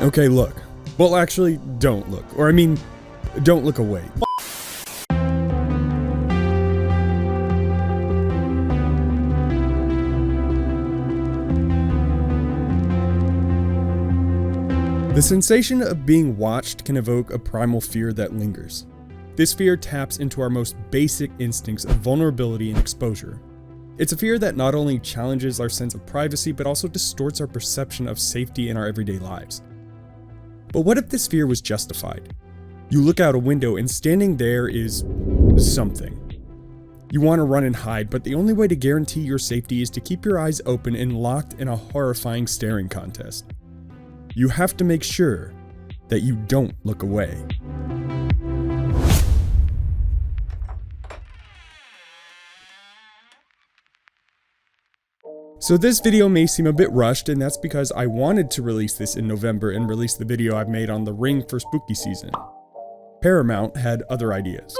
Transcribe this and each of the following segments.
Okay, look. Well, actually, don't look. Or I mean, don't look away. The sensation of being watched can evoke a primal fear that lingers. This fear taps into our most basic instincts of vulnerability and exposure. It's a fear that not only challenges our sense of privacy, but also distorts our perception of safety in our everyday lives. But what if this fear was justified? You look out a window and standing there is something. You want to run and hide, but the only way to guarantee your safety is to keep your eyes open and locked in a horrifying staring contest. You have to make sure that you don't look away. So this video may seem a bit rushed, and that's because I wanted to release this in November and release the video I've made on The Ring for spooky season. Paramount had other ideas.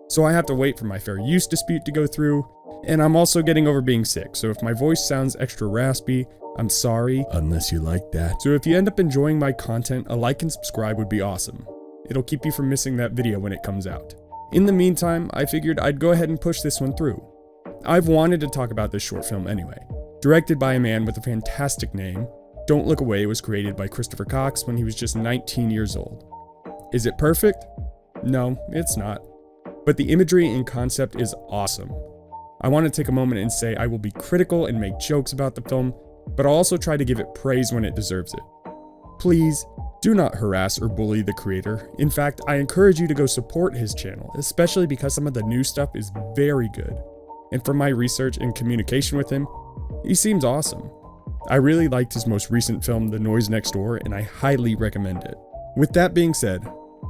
So I have to wait for my fair use dispute to go through, and I'm also getting over being sick, so if my voice sounds extra raspy, I'm sorry, unless you like that. So if you end up enjoying my content, a like and subscribe would be awesome. It'll keep you from missing that video when it comes out. In the meantime, I figured I'd go ahead and push this one through. I've wanted to talk about this short film anyway. Directed by a man with a fantastic name, Don't Look Away was created by Christopher Cox when he was just 19 years old. Is it perfect? No, it's not. But the imagery and concept is awesome. I want to take a moment and say I will be critical and make jokes about the film, but I'll also try to give it praise when it deserves it. Please, do not harass or bully the creator. In fact, I encourage you to go support his channel, especially because some of the new stuff is very good. And from my research and communication with him, he seems awesome. I really liked his most recent film, The Noise Next Door, and I highly recommend it. With that being said,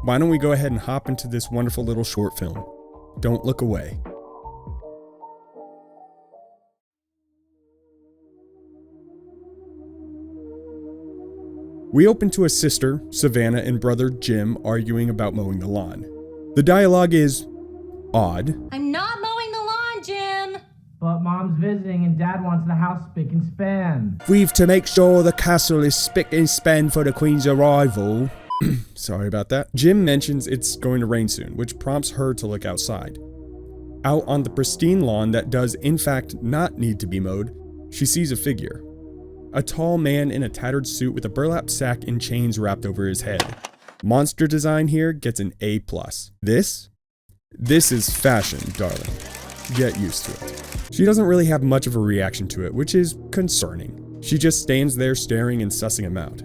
why don't we go ahead and hop into this wonderful little short film, Don't Look Away. We open to a sister, Savannah, and brother, Jim, arguing about mowing the lawn. The dialogue is odd. I'm not mowing the lawn, Jim! But Mom's visiting and Dad wants the house spick and span. We've to make sure the castle is spick and span for the Queen's arrival. Sorry about that. Jim mentions it's going to rain soon, which prompts her to look outside. Out on the pristine lawn that does in fact not need to be mowed, she sees a figure. A tall man in a tattered suit with a burlap sack and chains wrapped over his head. Monster design here gets an A+. This is fashion, darling. Get used to it. She doesn't really have much of a reaction to it, which is concerning. She just stands there staring and sussing him out.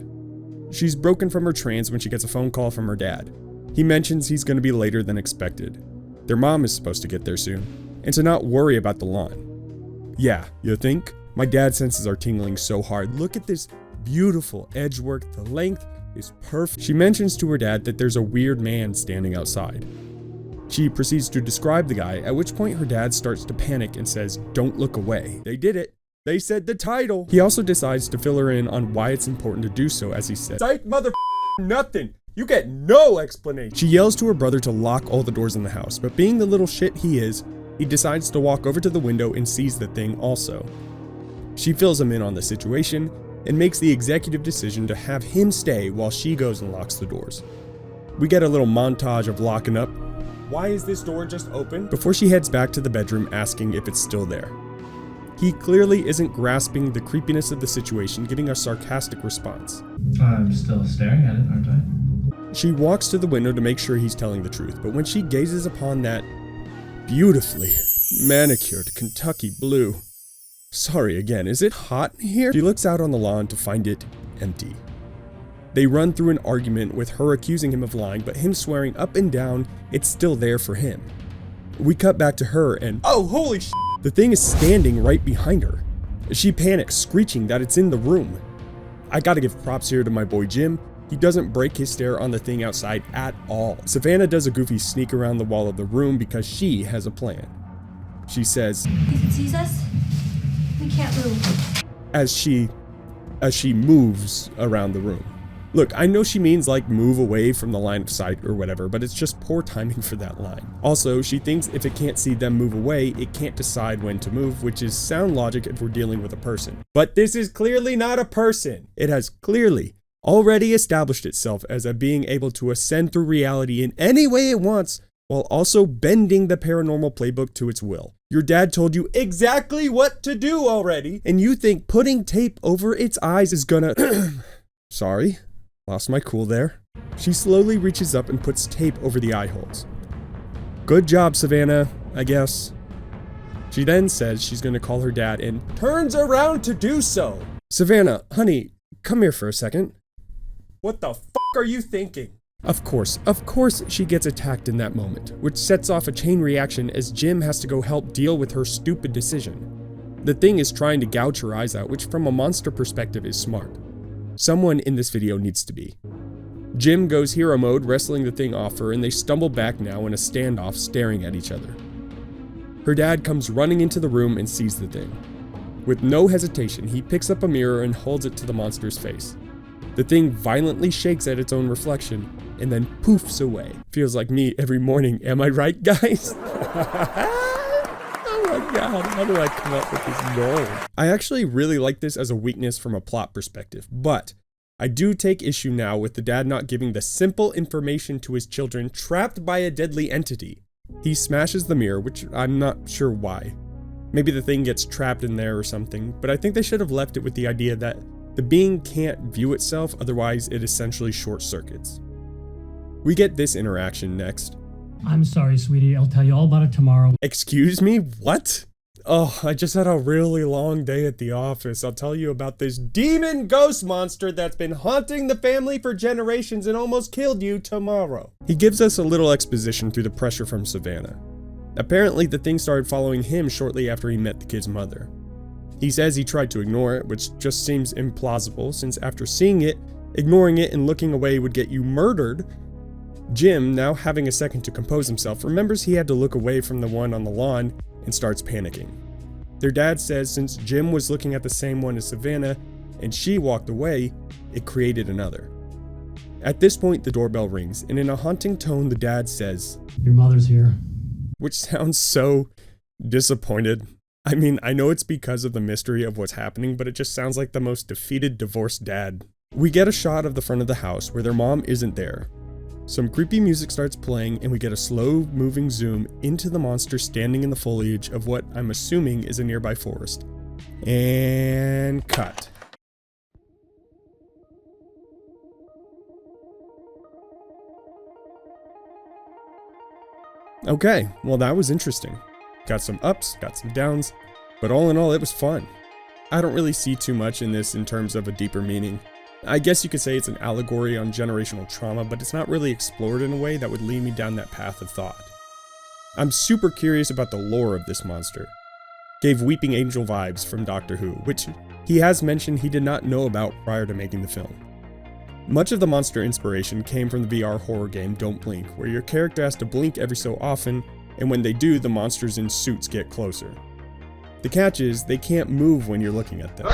She's broken from her trance when she gets a phone call from her dad. He mentions he's going to be later than expected. Their mom is supposed to get there soon, and to not worry about the lawn. Yeah, you think? My dad's senses are tingling so hard. Look at this beautiful edge work. The length is perfect. She mentions to her dad that there's a weird man standing outside. She proceeds to describe the guy, at which point her dad starts to panic and says, "Don't look away." They did it. They said the title. He also decides to fill her in on why it's important to do so, as he said, "Psych mother nothing. You get no explanation." She yells to her brother to lock all the doors in the house, but being the little shit he is, he decides to walk over to the window and sees the thing also. She fills him in on the situation and makes the executive decision to have him stay while she goes and locks the doors. We get a little montage of locking up. Why is this door just open? Before she heads back to the bedroom asking if it's still there. He clearly isn't grasping the creepiness of the situation, giving a sarcastic response. I'm still staring at it, aren't I? She walks to the window to make sure he's telling the truth, but when she gazes upon that beautifully manicured Kentucky blue, sorry again, is it hot in here? She looks out on the lawn to find it empty. They run through an argument with her accusing him of lying, but him swearing up and down it's still there for him. We cut back to her and, oh holy sh**, the thing is standing right behind her. She panics, screeching that it's in the room. I gotta give props here to my boy Jim. He doesn't break his stare on the thing outside at all. Savannah does a goofy sneak around the wall of the room because she has a plan. She says, "If it sees us, we can't move." as she moves around the room. Look, I know she means like move away from the line of sight or whatever, but it's just poor timing for that line. Also, she thinks if it can't see them move away, it can't decide when to move, which is sound logic if we're dealing with a person. But this is clearly not a person. It has clearly already established itself as a being able to ascend through reality in any way it wants, while also bending the paranormal playbook to its will. Your dad told you exactly what to do already, and you think putting tape over its eyes is gonna... Sorry, lost my cool there. She slowly reaches up and puts tape over the eye holes. Good job, Savannah, I guess. She then says she's gonna call her dad and turns around to do so. Savannah, honey, come here for a second. What the f*** are you thinking? Of course she gets attacked in that moment, which sets off a chain reaction as Jim has to go help deal with her stupid decision. The thing is trying to gouge her eyes out, which from a monster perspective is smart. Someone in this video needs to be. Jim goes hero mode, wrestling the thing off her, and they stumble back now in a standoff, staring at each other. Her dad comes running into the room and sees the thing. With no hesitation, he picks up a mirror and holds it to the monster's face. The thing violently shakes at its own reflection, and then poofs away. Feels like me every morning, am I right, guys? Oh my god, how do I come up with this goal? I actually really like this as a weakness from a plot perspective, but I do take issue now with the dad not giving the simple information to his children trapped by a deadly entity. He smashes the mirror, which I'm not sure why. Maybe the thing gets trapped in there or something, but I think they should have left it with the idea that the being can't view itself, otherwise it essentially short circuits. We get this interaction next. I'm sorry, sweetie. I'll tell you all about it tomorrow. Excuse me? What? Oh, I just had a really long day at the office. I'll tell you about this demon ghost monster that's been haunting the family for generations and almost killed you tomorrow. He gives us a little exposition through the pressure from Savannah. Apparently, the thing started following him shortly after he met the kid's mother. He says he tried to ignore it, which just seems implausible since after seeing it, ignoring it and looking away would get you murdered. Jim, now having a second to compose himself, remembers he had to look away from the one on the lawn and starts panicking. Their dad says since Jim was looking at the same one as Savannah and she walked away, it created another. At this point, the doorbell rings, and in a haunting tone, the dad says, "Your mother's here." Which sounds so disappointed. I mean, I know it's because of the mystery of what's happening, but it just sounds like the most defeated divorced dad. We get a shot of the front of the house where their mom isn't there. Some creepy music starts playing and we get a slow moving zoom into the monster standing in the foliage of what I'm assuming is a nearby forest. And cut. Okay, well that was interesting. Got some ups, got some downs, but all in all it was fun. I don't really see too much in this in terms of a deeper meaning. I guess you could say it's an allegory on generational trauma, but it's not really explored in a way that would lead me down that path of thought. I'm super curious about the lore of this monster. Gave Weeping Angel vibes from Doctor Who, which he has mentioned he did not know about prior to making the film. Much of the monster inspiration came from the VR horror game Don't Blink, where your character has to blink every so often, and when they do, the monsters in suits get closer. The catch is, they can't move when you're looking at them.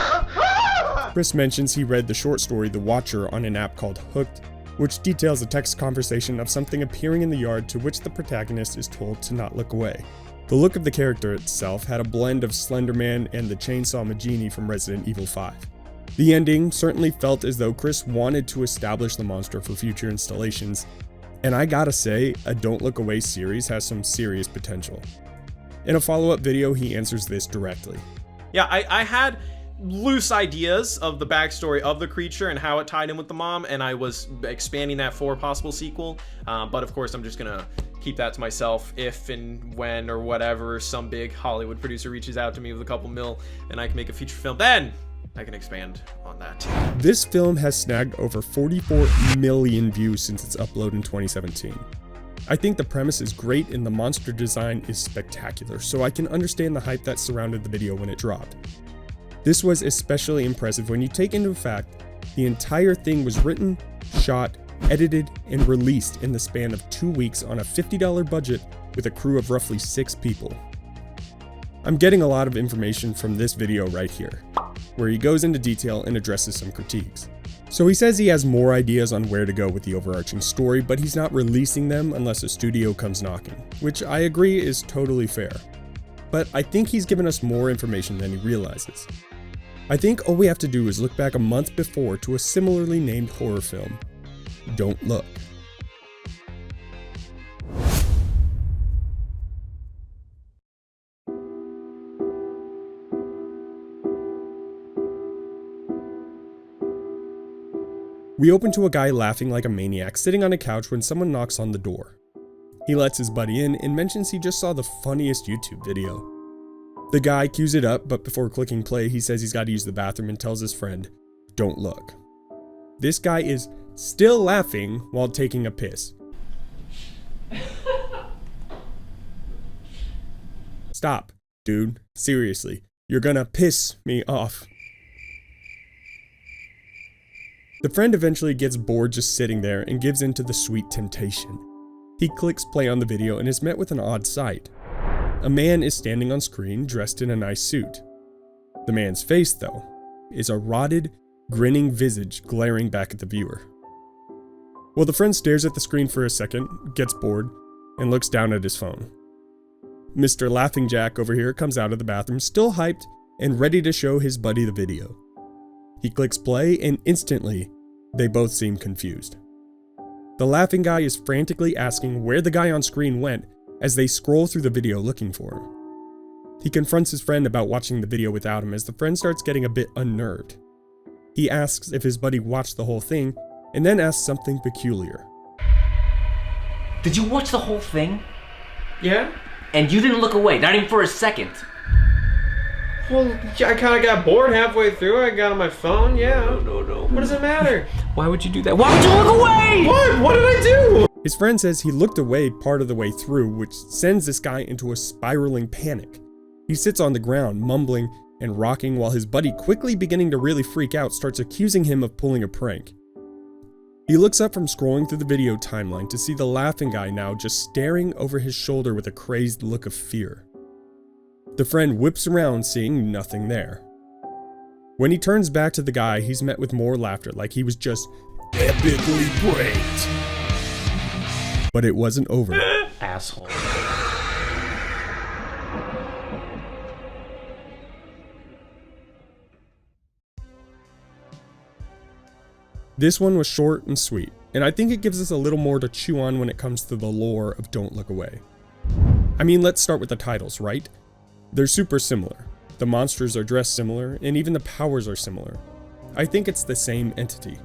Chris mentions he read the short story The Watcher on an app called Hooked, which details a text conversation of something appearing in the yard to which the protagonist is told to not look away. The look of the character itself had a blend of Slender Man and the Chainsaw Majini from Resident Evil 5. The ending certainly felt as though Chris wanted to establish the monster for future installations, and I gotta say, a Don't Look Away series has some serious potential. In a follow-up video, he answers this directly. Yeah, I had loose ideas of the backstory of the creature and how it tied in with the mom, and I was expanding that for a possible sequel, but of course I'm just gonna keep that to myself. If and when or whatever some big Hollywood producer reaches out to me with a couple mil and I can make a feature film, then I can expand on that. This film has snagged over 44 million views since its upload in 2017. I think the premise is great and the monster design is spectacular, so I can understand the hype that surrounded the video when it dropped. This was especially impressive when you take into fact the entire thing was written, shot, edited, and released in the span of 2 weeks on a $50 budget with a crew of roughly 6 people. I'm getting a lot of information from this video right here, where he goes into detail and addresses some critiques. So he says he has more ideas on where to go with the overarching story, but he's not releasing them unless a studio comes knocking, which I agree is totally fair. But I think he's given us more information than he realizes. I think all we have to do is look back a month before to a similarly named horror film, Don't Look. We open to a guy laughing like a maniac sitting on a couch when someone knocks on the door. He lets his buddy in and mentions he just saw the funniest YouTube video. The guy cues it up, but before clicking play, he says he's got to use the bathroom and tells his friend, "Don't look." This guy is still laughing while taking a piss. Stop, dude. Seriously, you're gonna piss me off. The friend eventually gets bored just sitting there and gives in to the sweet temptation. He clicks play on the video and is met with an odd sight. A man is standing on screen dressed in a nice suit. The man's face, though, is a rotted, grinning visage glaring back at the viewer. Well, the friend stares at the screen for a second, gets bored, and looks down at his phone. Mr. Laughing Jack over here comes out of the bathroom still hyped and ready to show his buddy the video. He clicks play and instantly, they both seem confused. The laughing guy is frantically asking where the guy on screen went as they scroll through the video looking for him. He confronts his friend about watching the video without him as the friend starts getting a bit unnerved. He asks if his buddy watched the whole thing and then asks something peculiar. Did you watch the whole thing? Yeah? And you didn't look away, not even for a second. Well, I kind of got bored halfway through. I got on my phone, yeah. No. What does it matter? Why would you do that? Why would you look away? What? What did I do? His friend says he looked away part of the way through, which sends this guy into a spiraling panic. He sits on the ground, mumbling and rocking while his buddy, quickly beginning to really freak out, starts accusing him of pulling a prank. He looks up from scrolling through the video timeline to see the laughing guy now just staring over his shoulder with a crazed look of fear. The friend whips around, seeing nothing there. When he turns back to the guy, he's met with more laughter, like he was just epically pranked. But it wasn't over. Asshole. This one was short and sweet, and I think it gives us a little more to chew on when it comes to the lore of Don't Look Away. I mean, let's start with the titles, right? They're super similar. The monsters are dressed similar, and even the powers are similar. I think it's the same entity.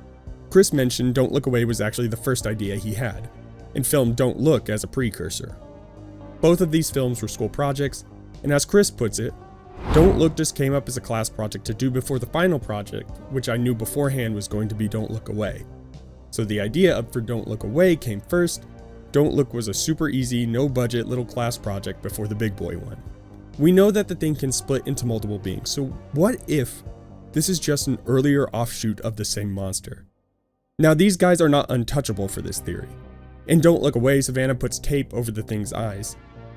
Chris mentioned Don't Look Away was actually the first idea he had, and filmed Don't Look as a precursor. Both of these films were school projects, and as Chris puts it, Don't Look just came up as a class project to do before the final project, which I knew beforehand was going to be Don't Look Away. So the idea for Don't Look Away came first. Don't Look was a super easy, no budget little class project before the big boy one. We know that the thing can split into multiple beings, so what if this is just an earlier offshoot of the same monster? Now these guys are not untouchable for this theory. In Don't Look Away, Savannah puts tape over the thing's eyes.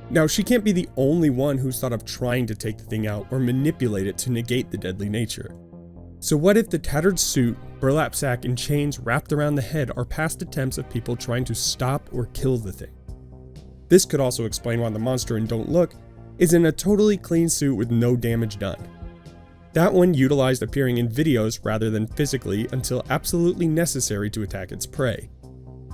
Now she can't be the only one who's thought of trying to take the thing out or manipulate it to negate the deadly nature. So what if the tattered suit, burlap sack, and chains wrapped around the head are past attempts of people trying to stop or kill the thing? This could also explain why the monster in Don't Look is in a totally clean suit with no damage done. That one utilized appearing in videos rather than physically until absolutely necessary to attack its prey.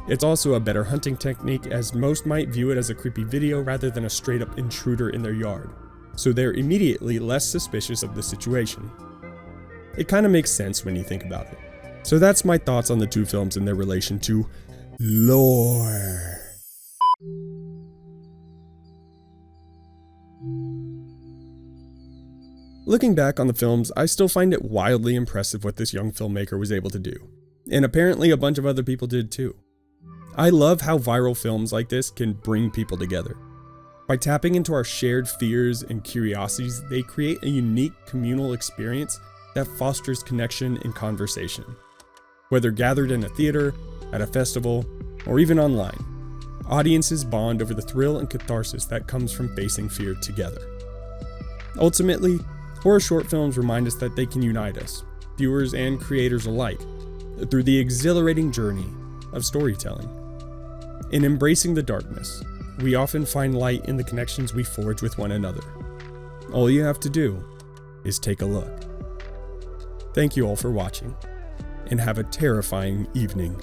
It's also a better hunting technique, as most might view it as a creepy video rather than a straight up intruder in their yard, so they're immediately less suspicious of the situation. It kinda makes sense when you think about it. So that's my thoughts on the two films and their relation to lore. Looking back on the films, I still find it wildly impressive what this young filmmaker was able to do. And apparently a bunch of other people did too. I love how viral films like this can bring people together. By tapping into our shared fears and curiosities, they create a unique communal experience that fosters connection and conversation. Whether gathered in a theater, at a festival, or even online, audiences bond over the thrill and catharsis that comes from facing fear together. Ultimately, horror short films remind us that they can unite us, viewers and creators alike, through the exhilarating journey of storytelling. In embracing the darkness, we often find light in the connections we forge with one another. All you have to do is take a look. Thank you all for watching, and have a terrifying evening.